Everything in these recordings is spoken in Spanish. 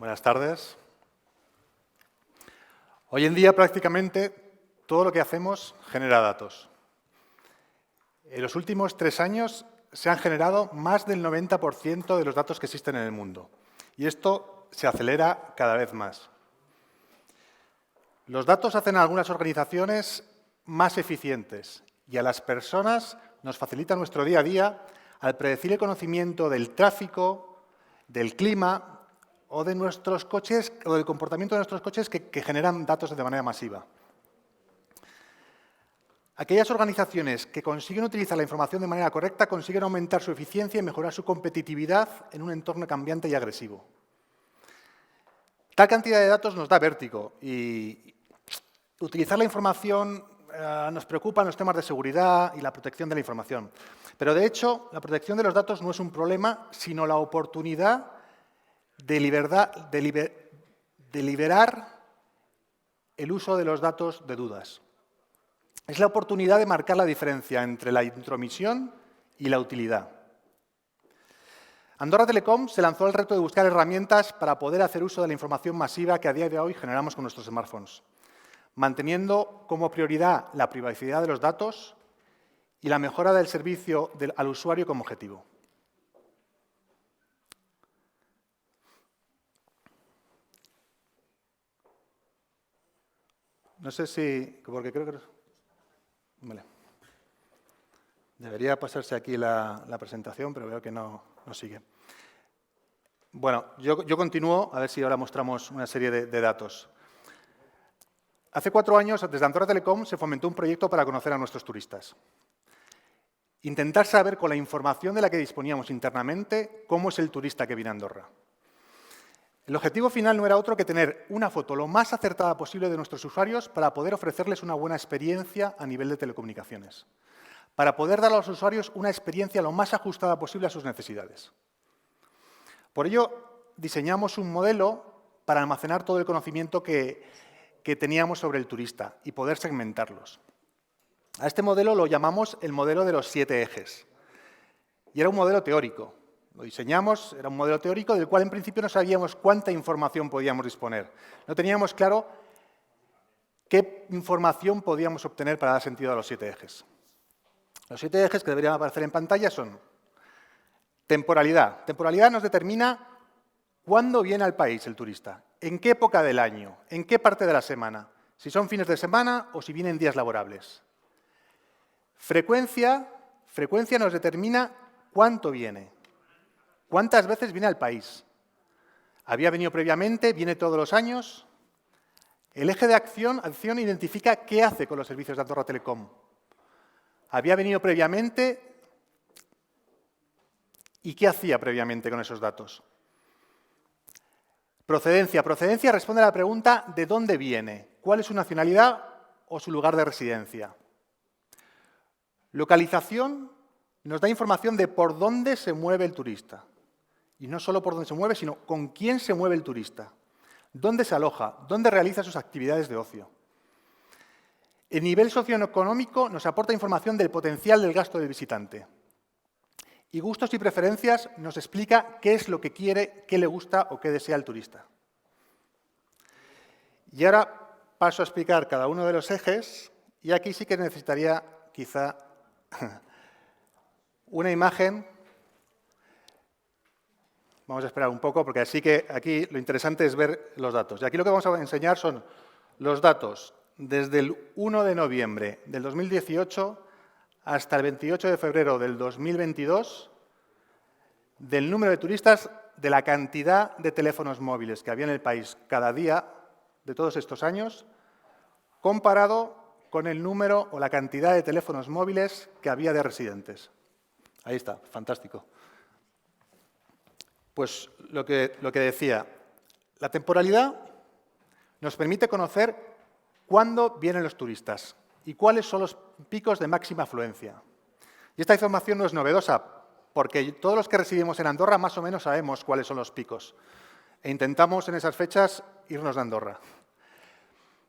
Buenas tardes. Hoy en día prácticamente todo lo que hacemos genera datos. En los últimos 3 años se han generado más del 90% de los datos que existen en el mundo. Y esto se acelera cada vez más. Los datos hacen a algunas organizaciones más eficientes y a las personas nos facilitan nuestro día a día al predecir el conocimiento del tráfico, del clima o de nuestros coches o del comportamiento de nuestros coches que generan datos de manera masiva. Aquellas organizaciones que consiguen utilizar la información de manera correcta consiguen aumentar su eficiencia y mejorar su competitividad en un entorno cambiante y agresivo. Tal cantidad de datos nos da vértigo y utilizar la información nos preocupa en los temas de seguridad y la protección de la información. Pero, de hecho, la protección de los datos no es un problema, sino la oportunidad de liberar el uso de los datos de dudas. Es la oportunidad de marcar la diferencia entre la intromisión y la utilidad. Andorra Telecom se lanzó al reto de buscar herramientas para poder hacer uso de la información masiva que a día de hoy generamos con nuestros smartphones, manteniendo como prioridad la privacidad de los datos y la mejora del servicio al usuario como objetivo. No sé si, porque creo que... Vale. Debería pasarse aquí la presentación, pero veo que no sigue. Bueno, yo continúo, a ver si ahora mostramos una serie de datos. Hace 4 años, desde Andorra Telecom, se fomentó un proyecto para conocer a nuestros turistas. Intentar saber, con la información de la que disponíamos internamente, cómo es el turista que viene a Andorra. El objetivo final no era otro que tener una foto lo más acertada posible de nuestros usuarios para poder ofrecerles una buena experiencia a nivel de telecomunicaciones, para poder dar a los usuarios una experiencia lo más ajustada posible a sus necesidades. Por ello, diseñamos un modelo para almacenar todo el conocimiento que teníamos sobre el turista y poder segmentarlos. A este modelo lo llamamos el modelo de los 7 ejes. Y era un modelo teórico. Lo diseñamos, era un modelo teórico del cual en principio no sabíamos cuánta información podíamos disponer. No teníamos claro qué información podíamos obtener para dar sentido a los 7 ejes. Los 7 ejes que deberían aparecer en pantalla son temporalidad. Temporalidad nos determina cuándo viene al país el turista, en qué época del año, en qué parte de la semana, si son fines de semana o si vienen días laborables. Frecuencia nos determina cuánto viene. ¿Cuántas veces viene al país? ¿Había venido previamente? ¿Viene todos los años? El eje de acción identifica qué hace con los servicios de Andorra Telecom. ¿Había venido previamente? ¿Y qué hacía previamente con esos datos? Procedencia. Procedencia responde a la pregunta ¿de dónde viene? ¿Cuál es su nacionalidad o su lugar de residencia? Localización nos da información de por dónde se mueve el turista. Y no solo por dónde se mueve, sino con quién se mueve el turista, dónde se aloja, dónde realiza sus actividades de ocio. El nivel socioeconómico nos aporta información del potencial del gasto del visitante. Y gustos y preferencias nos explica qué es lo que quiere, qué le gusta o qué desea el turista. Y ahora paso a explicar cada uno de los ejes, y aquí sí que necesitaría quizá una imagen. Vamos a esperar un poco, porque así que aquí lo interesante es ver los datos. Y aquí lo que vamos a enseñar son los datos desde el 1 de noviembre del 2018 hasta el 28 de febrero del 2022, del número de turistas, de la cantidad de teléfonos móviles que había en el país cada día de todos estos años, comparado con el número o la cantidad de teléfonos móviles que había de residentes. Ahí está, fantástico. Pues lo que decía, la temporalidad nos permite conocer cuándo vienen los turistas y cuáles son los picos de máxima afluencia. Y esta información no es novedosa, porque todos los que residimos en Andorra más o menos sabemos cuáles son los picos e intentamos en esas fechas irnos de Andorra.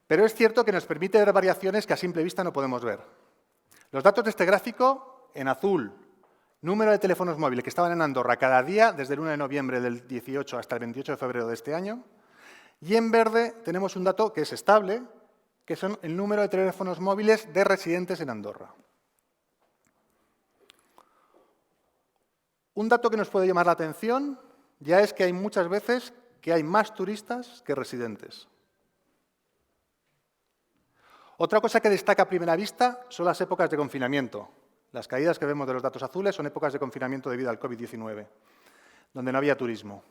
Pero es cierto que nos permite ver variaciones que a simple vista no podemos ver. Los datos de este gráfico, en azul número de teléfonos móviles que estaban en Andorra cada día desde el 1 de noviembre del 18 hasta el 28 de febrero de este año. Y en verde tenemos un dato que es estable, que son el número de teléfonos móviles de residentes en Andorra. Un dato que nos puede llamar la atención ya es que hay muchas veces que hay más turistas que residentes. Otra cosa que destaca a primera vista son las épocas de confinamiento. Las caídas que vemos de los datos azules son épocas de confinamiento debido al COVID-19, donde no había turismo.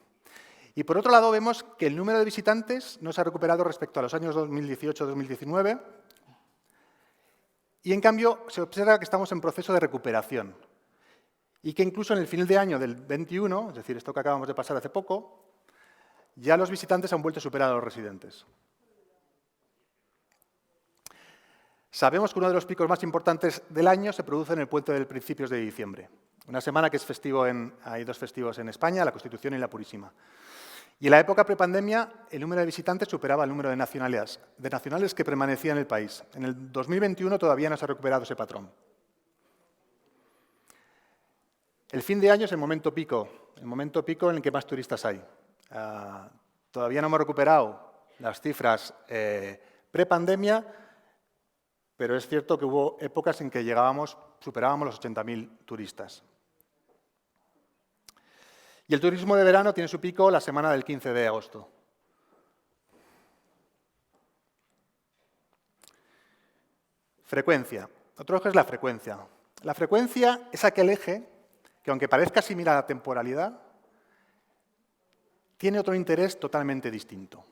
Y por otro lado vemos que el número de visitantes no se ha recuperado respecto a los años 2018-2019 y en cambio se observa que estamos en proceso de recuperación y que incluso en el final de año del 21, es decir, esto que acabamos de pasar hace poco, ya los visitantes han vuelto a superar a los residentes. Sabemos que uno de los picos más importantes del año se produce en el puente de principios de diciembre, una semana que es festivo hay dos festivos en España, la Constitución y la Purísima. Y en la época prepandemia, el número de visitantes superaba el número de nacionales que permanecían en el país. En el 2021 todavía no se ha recuperado ese patrón. El fin de año es el momento pico en el que más turistas hay. Todavía no hemos recuperado las cifras prepandemia, pero es cierto que hubo épocas en que superábamos los 80.000 turistas. Y el turismo de verano tiene su pico la semana del 15 de agosto. Frecuencia. Otro eje es la frecuencia. La frecuencia es aquel eje que, aunque parezca similar a la temporalidad, tiene otro interés totalmente distinto.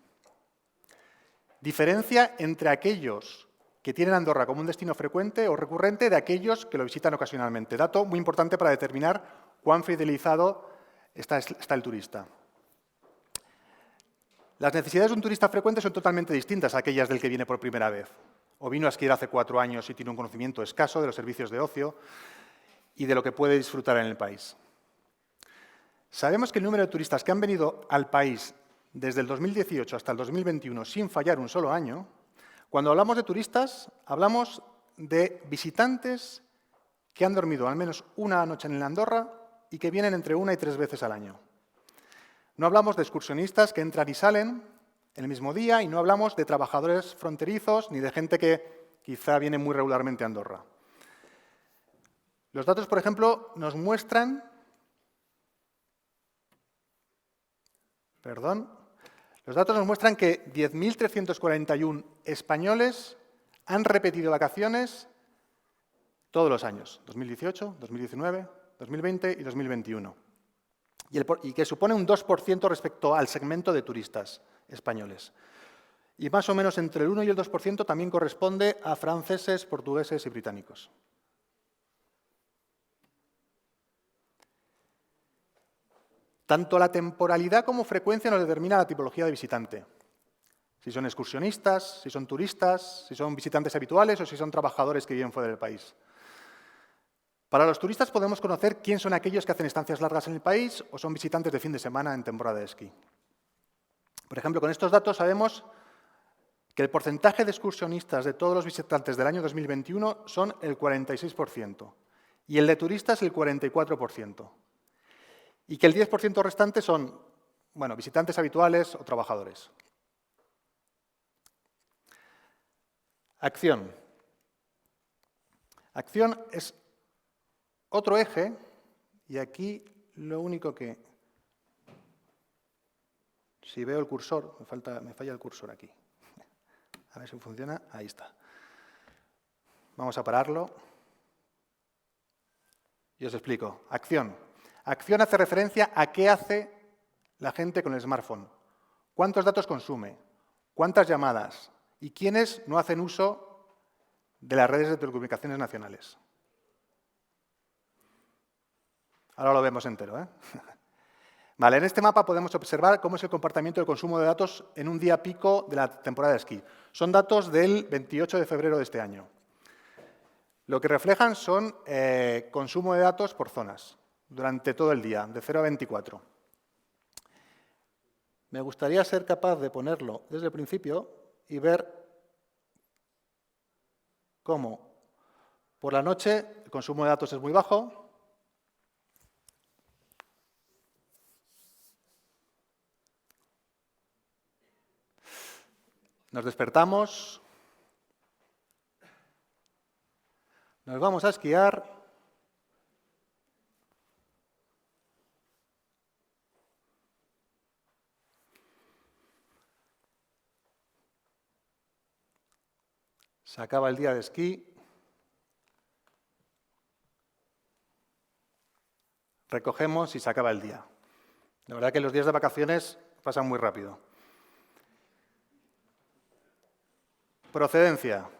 Diferencia entre aquellos que tienen Andorra como un destino frecuente o recurrente de aquellos que lo visitan ocasionalmente. Dato muy importante para determinar cuán fidelizado está el turista. Las necesidades de un turista frecuente son totalmente distintas a aquellas del que viene por primera vez. O vino a esquiar hace 4 años y tiene un conocimiento escaso de los servicios de ocio y de lo que puede disfrutar en el país. Sabemos que el número de turistas que han venido al país desde el 2018 hasta el 2021 sin fallar un solo año, cuando hablamos de turistas, hablamos de visitantes que han dormido al menos una noche en Andorra y que vienen entre 1 y 3 veces al año. No hablamos de excursionistas que entran y salen el mismo día y no hablamos de trabajadores fronterizos ni de gente que quizá viene muy regularmente a Andorra. Los datos, por ejemplo, nos muestran que 10.341 españoles han repetido vacaciones todos los años, 2018, 2019, 2020 y 2021, y que supone un 2% respecto al segmento de turistas españoles. Y más o menos entre el 1 y el 2% también corresponde a franceses, portugueses y británicos. Tanto la temporalidad como frecuencia nos determina la tipología de visitante. Si son excursionistas, si son turistas, si son visitantes habituales o si son trabajadores que viven fuera del país. Para los turistas podemos conocer quién son aquellos que hacen estancias largas en el país o son visitantes de fin de semana en temporada de esquí. Por ejemplo, con estos datos sabemos que el porcentaje de excursionistas de todos los visitantes del año 2021 son el 46% y el de turistas el 44%. Y que el 10% restante son, visitantes habituales o trabajadores. Acción. Acción es otro eje, y aquí lo único que... Si veo el cursor, me falla el cursor aquí. A ver si funciona. Ahí está. Vamos a pararlo. Y os explico. Acción. Acción hace referencia a qué hace la gente con el smartphone. ¿Cuántos datos consume? ¿Cuántas llamadas? ¿Y quiénes no hacen uso de las redes de telecomunicaciones nacionales? Ahora lo vemos entero, ¿eh? Vale, en este mapa podemos observar cómo es el comportamiento del consumo de datos en un día pico de la temporada de esquí. Son datos del 28 de febrero de este año. Lo que reflejan son consumo de datos por zonas, durante todo el día, de 0 a 24. Me gustaría ser capaz de ponerlo desde el principio y ver cómo por la noche el consumo de datos es muy bajo, Nos despertamos, nos vamos a esquiar, se acaba el día de esquí, recogemos y se acaba el día. La verdad que los días de vacaciones pasan muy rápido. Procedencia.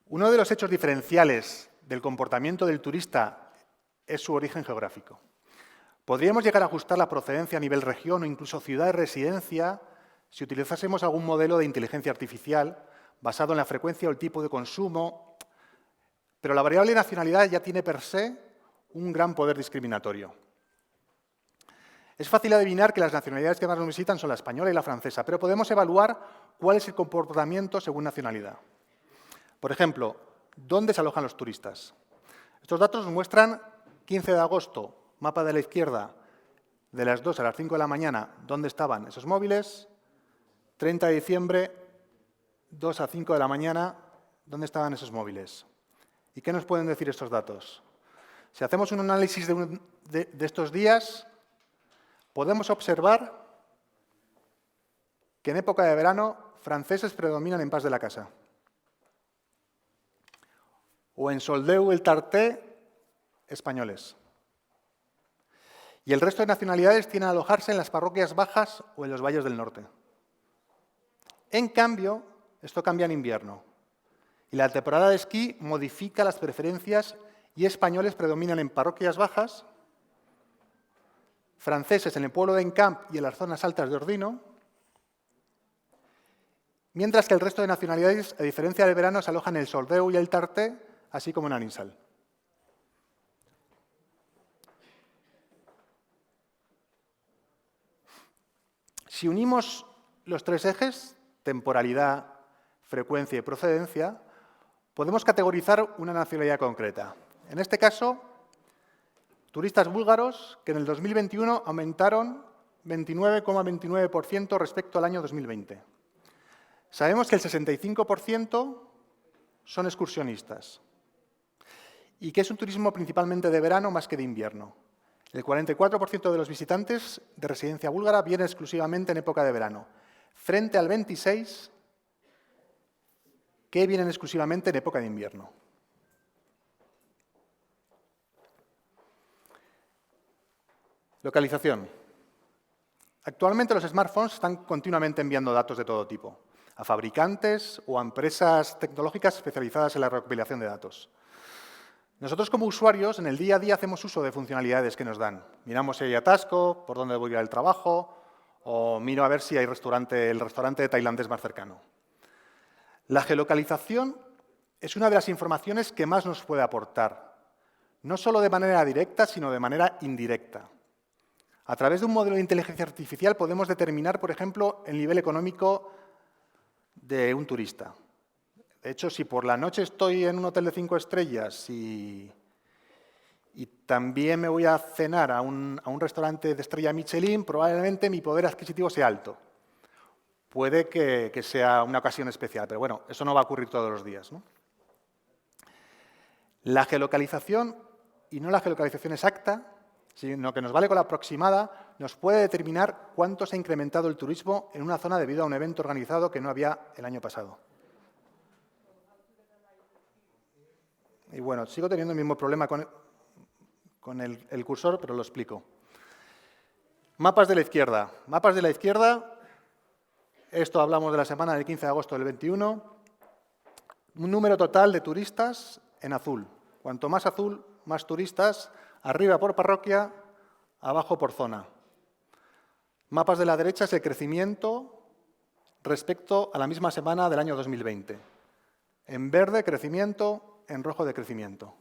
Uno de los hechos diferenciales del comportamiento del turista es su origen geográfico. Podríamos llegar a ajustar la procedencia a nivel región o incluso ciudad de residencia si utilizásemos algún modelo de inteligencia artificial basado en la frecuencia o el tipo de consumo, pero la variable nacionalidad ya tiene per se un gran poder discriminatorio. Es fácil adivinar que las nacionalidades que más nos visitan son la española y la francesa, pero podemos evaluar cuál es el comportamiento según nacionalidad. Por ejemplo, ¿dónde se alojan los turistas? Estos datos nos muestran 15 de agosto, mapa de la izquierda, de las 2 a las 5 de la mañana, ¿dónde estaban esos móviles? 30 de diciembre, 2 a 5 de la mañana, ¿dónde estaban esos móviles? ¿Y qué nos pueden decir estos datos? Si hacemos un análisis de estos días, podemos observar que en época de verano franceses predominan en Pas de la Casa. O en Soldeu el Tarté, españoles. Y el resto de nacionalidades tienen a alojarse en las parroquias bajas o en los valles del norte. En cambio, esto cambia en invierno. Y la temporada de esquí modifica las preferencias y españoles predominan en parroquias bajas, franceses en el pueblo de Encamp y en las zonas altas de Ordino, mientras que el resto de nacionalidades, a diferencia del verano, se alojan en el Soldeu y el Tarté, así como en Arinsal. Si unimos los tres ejes, temporalidad, frecuencia y procedencia, podemos categorizar una nacionalidad concreta. En este caso, turistas búlgaros que en el 2021 aumentaron 29,29% respecto al año 2020. Sabemos que el 65% son excursionistas y que es un turismo principalmente de verano más que de invierno. El 44% de los visitantes de residencia búlgara vienen exclusivamente en época de verano, frente al 26% que vienen exclusivamente en época de invierno. Localización. Actualmente los smartphones están continuamente enviando datos de todo tipo, a fabricantes o a empresas tecnológicas especializadas en la recopilación de datos. Nosotros como usuarios en el día a día hacemos uso de funcionalidades que nos dan. Miramos si hay atasco, por dónde voy a ir al trabajo, o miro a ver si hay el restaurante tailandés más cercano. La geolocalización es una de las informaciones que más nos puede aportar, no solo de manera directa, sino de manera indirecta. A través de un modelo de inteligencia artificial podemos determinar, por ejemplo, el nivel económico de un turista. De hecho, si por la noche estoy en un hotel de 5 estrellas y también me voy a cenar a un restaurante de estrella Michelin, probablemente mi poder adquisitivo sea alto. Puede que sea una ocasión especial, pero bueno, eso no va a ocurrir todos los días, ¿no? La geolocalización, y no la geolocalización exacta, sino que nos vale con la aproximada, nos puede determinar cuánto se ha incrementado el turismo en una zona debido a un evento organizado que no había el año pasado. Y bueno, sigo teniendo el mismo problema con el cursor, pero lo explico. Mapas de la izquierda. Mapas de la izquierda, esto hablamos de la semana del 15 de agosto del 21. Un número total de turistas en azul. Cuanto más azul, más turistas, arriba por parroquia, abajo por zona. Mapas de la derecha es el crecimiento respecto a la misma semana del año 2020. En verde, crecimiento, en rojo, decrecimiento.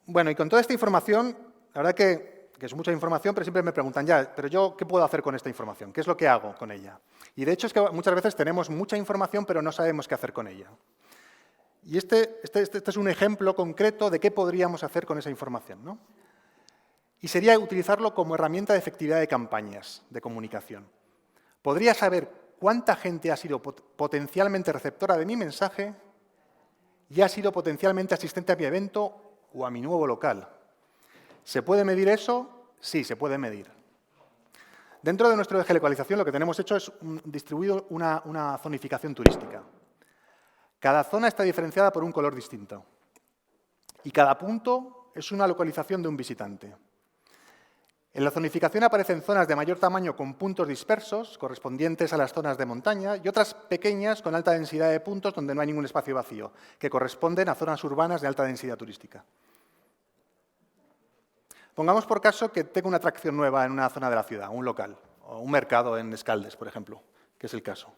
Bueno, y con toda esta información, la verdad que es mucha información, pero siempre me preguntan, ya, pero yo, ¿qué puedo hacer con esta información? ¿Qué es lo que hago con ella? Y de hecho es que muchas veces tenemos mucha información, pero no sabemos qué hacer con ella. Y este es un ejemplo concreto de qué podríamos hacer con esa información, ¿no? Y sería utilizarlo como herramienta de efectividad de campañas de comunicación. Podría saber cuánta gente ha sido potencialmente receptora de mi mensaje y ha sido potencialmente asistente a mi evento o a mi nuevo local. ¿Se puede medir eso? Sí, se puede medir. Dentro de nuestro eje de localización lo que tenemos hecho es distribuido una zonificación turística. Cada zona está diferenciada por un color distinto y cada punto es una localización de un visitante. En la zonificación aparecen zonas de mayor tamaño con puntos dispersos, correspondientes a las zonas de montaña, y otras pequeñas con alta densidad de puntos donde no hay ningún espacio vacío, que corresponden a zonas urbanas de alta densidad turística. Pongamos por caso que tengo una atracción nueva en una zona de la ciudad, un local, o un mercado en Escaldes, por ejemplo, que es el caso.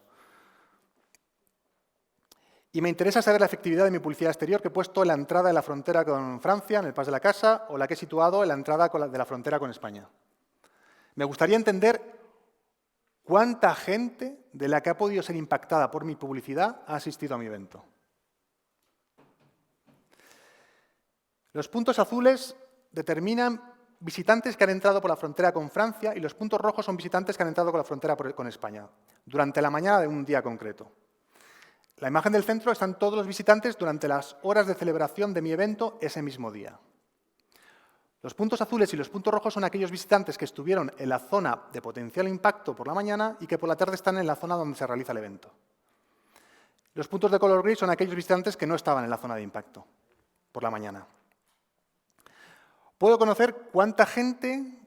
Y me interesa saber la efectividad de mi publicidad exterior que he puesto en la entrada de la frontera con Francia, en el Pas de la Casa, o la que he situado en la entrada de la frontera con España. Me gustaría entender cuánta gente de la que ha podido ser impactada por mi publicidad ha asistido a mi evento. Los puntos azules determinan visitantes que han entrado por la frontera con Francia y los puntos rojos son visitantes que han entrado por la frontera con España, durante la mañana de un día concreto. La imagen del centro están todos los visitantes durante las horas de celebración de mi evento ese mismo día. Los puntos azules y los puntos rojos son aquellos visitantes que estuvieron en la zona de potencial impacto por la mañana y que por la tarde están en la zona donde se realiza el evento. Los puntos de color gris son aquellos visitantes que no estaban en la zona de impacto por la mañana. Puedo conocer cuánta gente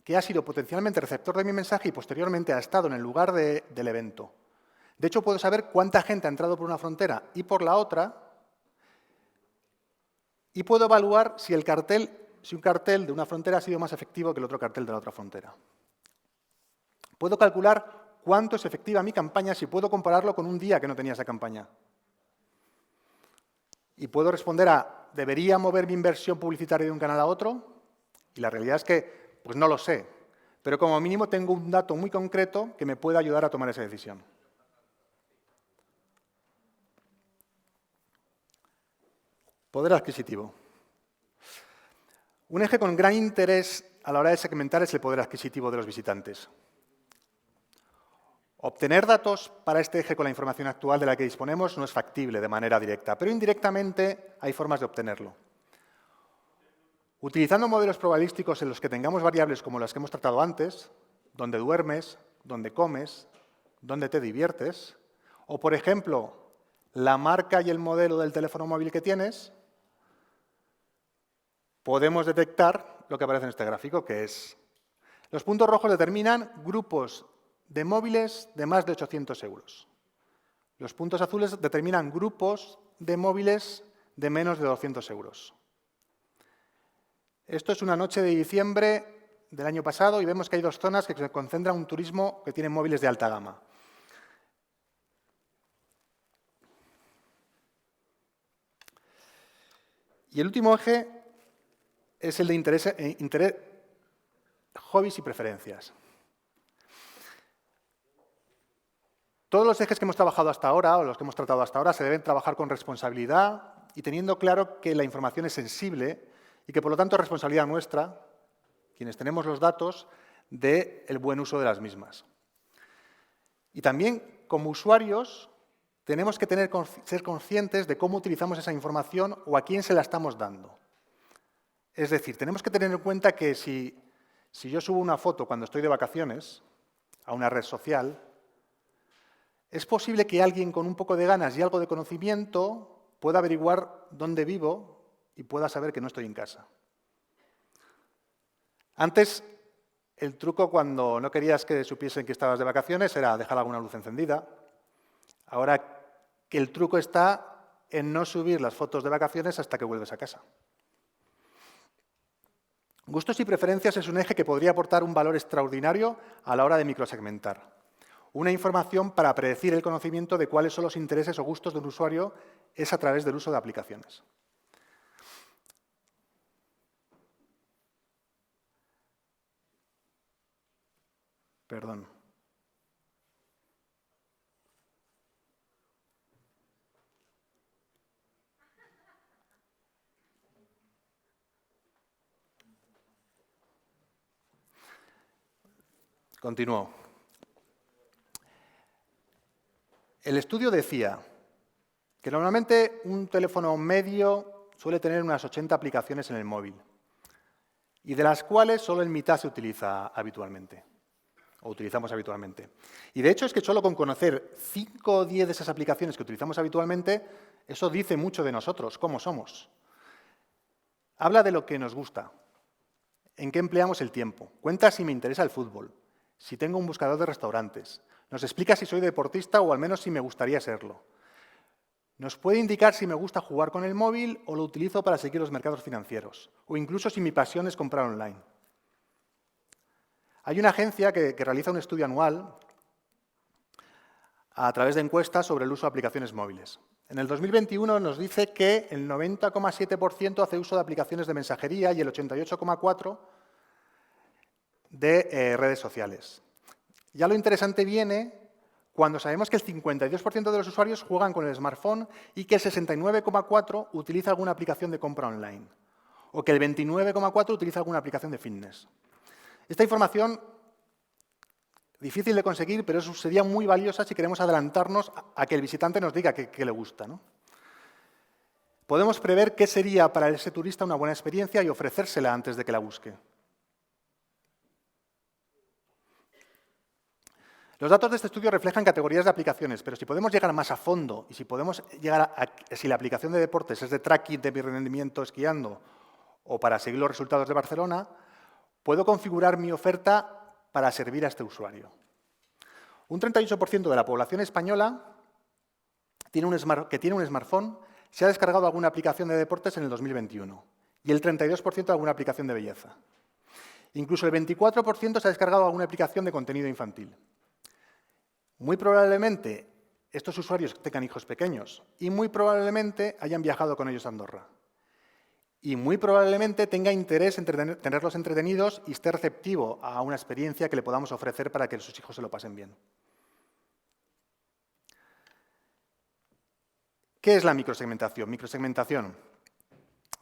que ha sido potencialmente receptor de mi mensaje y posteriormente ha estado en el lugar del evento. De hecho, puedo saber cuánta gente ha entrado por una frontera y por la otra, y puedo evaluar si un cartel de una frontera ha sido más efectivo que el otro cartel de la otra frontera. Puedo calcular cuánto es efectiva mi campaña si puedo compararlo con un día que no tenía esa campaña. Y puedo responder a, ¿debería mover mi inversión publicitaria de un canal a otro? Y la realidad es que, pues no lo sé, pero como mínimo tengo un dato muy concreto que me puede ayudar a tomar esa decisión. Poder adquisitivo. Un eje con gran interés a la hora de segmentar es el poder adquisitivo de los visitantes. Obtener datos para este eje con la información actual de la que disponemos no es factible de manera directa, pero indirectamente hay formas de obtenerlo. Utilizando modelos probabilísticos en los que tengamos variables como las que hemos tratado antes, dónde duermes, dónde comes, dónde te diviertes, o, por ejemplo, la marca y el modelo del teléfono móvil que tienes, podemos detectar lo que aparece en este gráfico, que es los puntos rojos determinan grupos de móviles de más de 800 euros. Los puntos azules determinan grupos de móviles de menos de 200 euros. Esto es una noche de diciembre del año pasado y vemos que hay dos zonas que se concentran un turismo que tienen móviles de alta gama. Y el último eje es el de interés, hobbies y preferencias. Todos los ejes que hemos trabajado hasta ahora, o los que hemos tratado hasta ahora, se deben trabajar con responsabilidad y teniendo claro que la información es sensible y que, por lo tanto, es responsabilidad nuestra, quienes tenemos los datos, del buen uso de las mismas. Y también, como usuarios, tenemos que ser conscientes de cómo utilizamos esa información o a quién se la estamos dando. Es decir, tenemos que tener en cuenta que si yo subo una foto cuando estoy de vacaciones a una red social, es posible que alguien con un poco de ganas y algo de conocimiento pueda averiguar dónde vivo y pueda saber que no estoy en casa. Antes, el truco cuando no querías que supiesen que estabas de vacaciones era dejar alguna luz encendida. Ahora que el truco está en no subir las fotos de vacaciones hasta que vuelves a casa. Gustos y preferencias es un eje que podría aportar un valor extraordinario a la hora de microsegmentar. Una información para predecir el conocimiento de cuáles son los intereses o gustos de un usuario es a través del uso de aplicaciones. Perdón. Continúo. El estudio decía que normalmente un teléfono medio suele tener unas 80 aplicaciones en el móvil y de las cuales solo en mitad se utiliza habitualmente, o utilizamos habitualmente. Y de hecho es que solo con conocer 5 o 10 de esas aplicaciones que utilizamos habitualmente, eso dice mucho de nosotros, cómo somos. Habla de lo que nos gusta, en qué empleamos el tiempo, cuenta si me interesa el fútbol, si tengo un buscador de restaurantes, nos explica si soy deportista o al menos si me gustaría serlo. Nos puede indicar si me gusta jugar con el móvil o lo utilizo para seguir los mercados financieros, o incluso si mi pasión es comprar online. Hay una agencia que realiza un estudio anual a través de encuestas sobre el uso de aplicaciones móviles. En el 2021 nos dice que el 90,7% hace uso de aplicaciones de mensajería y el 88,4% de redes sociales. Ya lo interesante viene cuando sabemos que el 52% de los usuarios juegan con el smartphone y que el 69,4% utiliza alguna aplicación de compra online, o que el 29,4% utiliza alguna aplicación de fitness. Esta información, difícil de conseguir, pero sería muy valiosa si queremos adelantarnos a que el visitante nos diga qué le gusta, ¿no? Podemos prever qué sería para ese turista una buena experiencia y ofrecérsela antes de que la busque. Los datos de este estudio reflejan categorías de aplicaciones, pero si podemos llegar más a fondo y si podemos llegar si la aplicación de deportes es de tracking de mi rendimiento esquiando o para seguir los resultados de Barcelona, puedo configurar mi oferta para servir a este usuario. Un 38% de la población española que tiene un smartphone se ha descargado alguna aplicación de deportes en el 2021 y el 32% alguna aplicación de belleza. Incluso el 24% se ha descargado alguna aplicación de contenido infantil. Muy probablemente estos usuarios tengan hijos pequeños y muy probablemente hayan viajado con ellos a Andorra. Y muy probablemente tenga interés en tenerlos entretenidos y esté receptivo a una experiencia que le podamos ofrecer para que sus hijos se lo pasen bien. ¿Qué es la microsegmentación?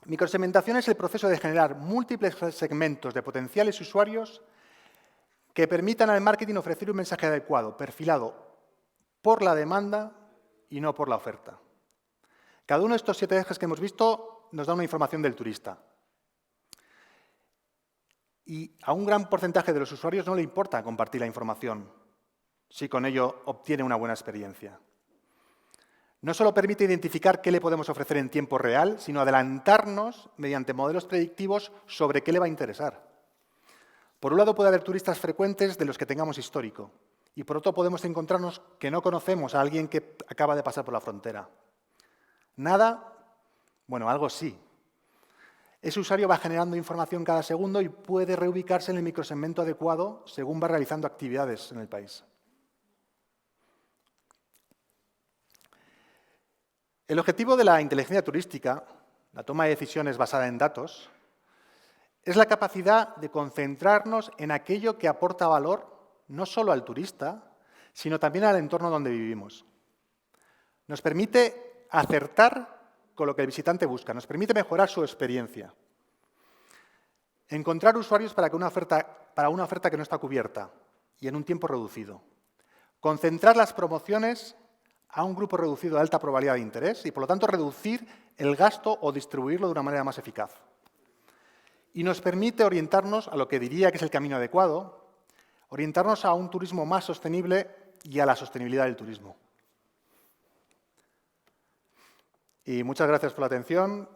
Microsegmentación es el proceso de generar múltiples segmentos de potenciales usuarios que permitan al marketing ofrecer un mensaje adecuado, perfilado por la demanda y no por la oferta. Cada uno de estos 7 ejes que hemos visto nos da una información del turista. Y a un gran porcentaje de los usuarios no le importa compartir la información si con ello obtiene una buena experiencia. No solo permite identificar qué le podemos ofrecer en tiempo real, sino adelantarnos mediante modelos predictivos sobre qué le va a interesar. Por un lado puede haber turistas frecuentes de los que tengamos histórico y por otro podemos encontrarnos que no conocemos a alguien que acaba de pasar por la frontera. ¿Nada? Bueno, algo sí. Ese usuario va generando información cada segundo y puede reubicarse en el microsegmento adecuado según va realizando actividades en el país. El objetivo de la inteligencia turística, la toma de decisiones basada en datos, es la capacidad de concentrarnos en aquello que aporta valor no solo al turista, sino también al entorno donde vivimos. Nos permite acertar con lo que el visitante busca, nos permite mejorar su experiencia. Encontrar usuarios para una oferta que no está cubierta y en un tiempo reducido. Concentrar las promociones a un grupo reducido de alta probabilidad de interés y, por lo tanto, reducir el gasto o distribuirlo de una manera más eficaz. Y nos permite orientarnos a lo que diría que es el camino adecuado, orientarnos a un turismo más sostenible y a la sostenibilidad del turismo. Y muchas gracias por la atención.